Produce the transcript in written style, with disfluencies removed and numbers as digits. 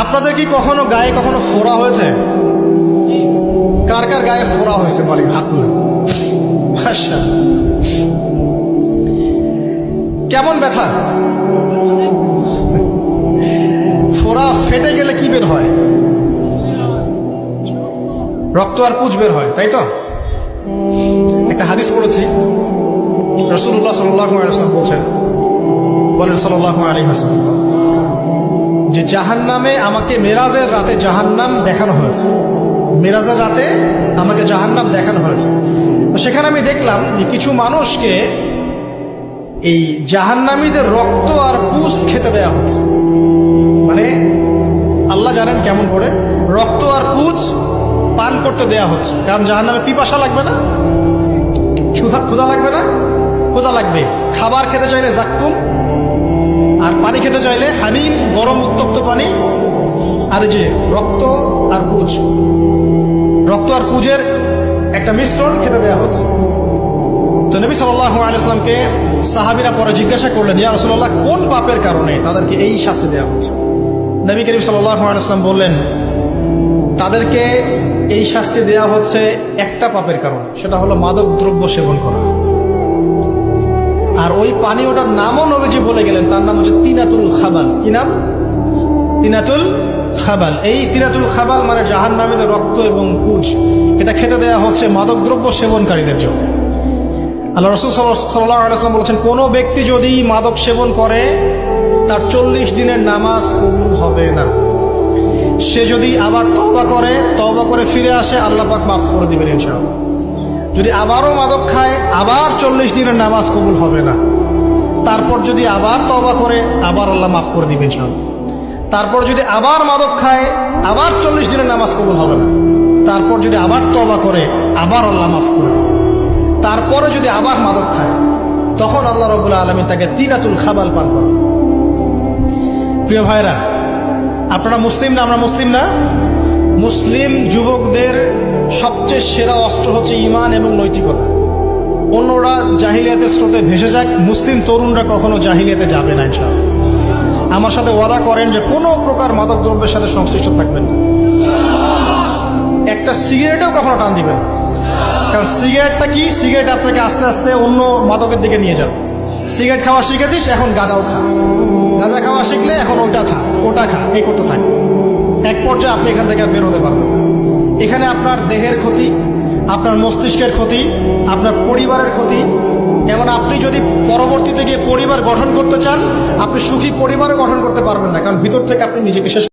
আপনাদের কি কখনো গায়ে কখনো ফোড়া হয়েছে? কার কার গায়ে ফোড়া হয়েছে বলে হাত তুলে। আচ্ছা, কেমন ব্যথা? ফোড়া ফেটে গেলে কি বের হয়? রক্ত আর পুঁজ বের হয়, তাই তো? একটা হাদিস পড়েছি, রাসূলুল্লাহ সাল্লাল্লাহু আলাইহি ওয়াসাল্লাম বলেন সাল্লাল্লাহু আলাইহি ওয়াসাল্লাম যে জাহান্নামে আমাকে মেরাজের রাতে জাহান্নাম দেখানো হয়েছে। মেরাজের রাতে আমাকে জাহান্নাম দেখানো হয়েছে। তো সেখানে আমি দেখলাম যে কিছু মানুষকে এই জাহান্নামীদের রক্ত আর পুঁজ খেতে দেওয়া হচ্ছে। মানে আল্লাহ জানেন কেমন করে রক্ত আর পুঁজ পান করতে দেয়া হচ্ছে। কারণ জাহান্নামে পিপাসা লাগবে না, ক্ষুধা লাগবে না, ক্ষুধা লাগবে। খাবার খেতে চাইলে জাক্কুম, আর পানি খেতে চাইলে হামিম, গরম উত্তপ্ত পানি। আর যে রক্ত আর পুঁজের একটা মিশ্রণ খেতে দেওয়া হচ্ছে। তো নবী সাল্লাল্লাহু আলাইহি ওয়াসাল্লামকে সাহাবীরা পরে জিজ্ঞাসা করলেন, ইয়া রাসূলুল্লাহ, কোন পাপের কারণে তাদেরকে এই শাস্তি দেওয়া হচ্ছে? নবী করিম সাল্লাল্লাহু আলাইহি ওয়াসাল্লাম বললেন, তাদেরকে এই শাস্তি দেওয়া হচ্ছে একটা পাপের কারণে, সেটা হলো মাদক দ্রব্য সেবন করা। আর ওই পানীয়টার নামও নবীজি বলে গেলেন, তার নাম হচ্ছে তিনাতুল খাবাল। কি নাম? তিনাতুল খাবাল। এই তিনাতুল খাবাল মানে জাহান্নামীদের রক্ত এবং পুঁজ, এটা খেতে দেওয়া হচ্ছে মাদকদ্রব্য সেবনকারীদের জন্য। আল্লাহ রাসূল সাল্লাল্লাহু আলাইহি ওয়াসাল্লাম বলেছেন, কোনো ব্যক্তি যদি মাদক সেবন করে তার 40 দিনের নামাজ কবুল হবে না। সে যদি আবার তওবা করে ফিরে আসে, আল্লাহ পাক মাফ করে দিবেন ইনশাআল্লাহ। যদি আবারও মাদক খায়, আবার 40 দিনের নামাজ কবুল হবে না। তারপর যদি আবার তওবা করে, আবার আল্লাহ মাফ করে দিবেন ইনশাআল্লাহ। তারপর যদি আবার মাদক খায়, আবার 40 দিনের নামাজ কবুল হবে না। তারপর যদি আবার তওবা করে, আবার আল্লাহ মাফ করে দিবেন। তারপরে যদি আবার মাদক খায়, তখন আল্লাহ রাব্বুল আলামিন তাকে তিনাতুল খাবাল পান করেন। প্রিয় ভাইরা, আপনারা মুসলিম না? আমরা মুসলিম না? মুসলিম যুবকদের সবচেয়ে সেরা অস্ত্র হচ্ছে ঈমান এবং নৈতিকতা। অন্যরা জাহিলিয়াতের স্রোতে ভেসে যাক, মুসলিম তরুণরা কখনো জাহিলিয়াতে যাবে না ইনশাআল্লাহ। আমার সাথে ওয়াদা করেন যে কোনো প্রকার মাদক দ্রব্যের সাথে সংশ্লিষ্ট থাকবেন না। একটা সিগারেটেও কখনো টান দিবেন, কারণ সিগারেটটা কি? সিগারেট আপনাকে আস্তে আস্তে অন্য মাদকের দিকে নিয়ে যাবে। সিগারেট খাওয়া শিখেছিস, এখন গাঁজাও খা। গাঁজা খাওয়া শিখলে এখন ওটা খা, এই করতে থাকে। এক পর্যায়ে আপনি এখান থেকে আর বের হতে পারবেন না। এখানে আপনার দেহের ক্ষতি, আপনার মস্তিষ্কের ক্ষতি, আপনার পরিবারের ক্ষতি। এমন আপনি যদি পরবর্তীতে গিয়ে পরিবার গঠন করতে চান, আপনি সুখী পরিবারও গঠন করতে পারবেন না, কারণ ভিতর থেকে আপনি নিজেকে শেষ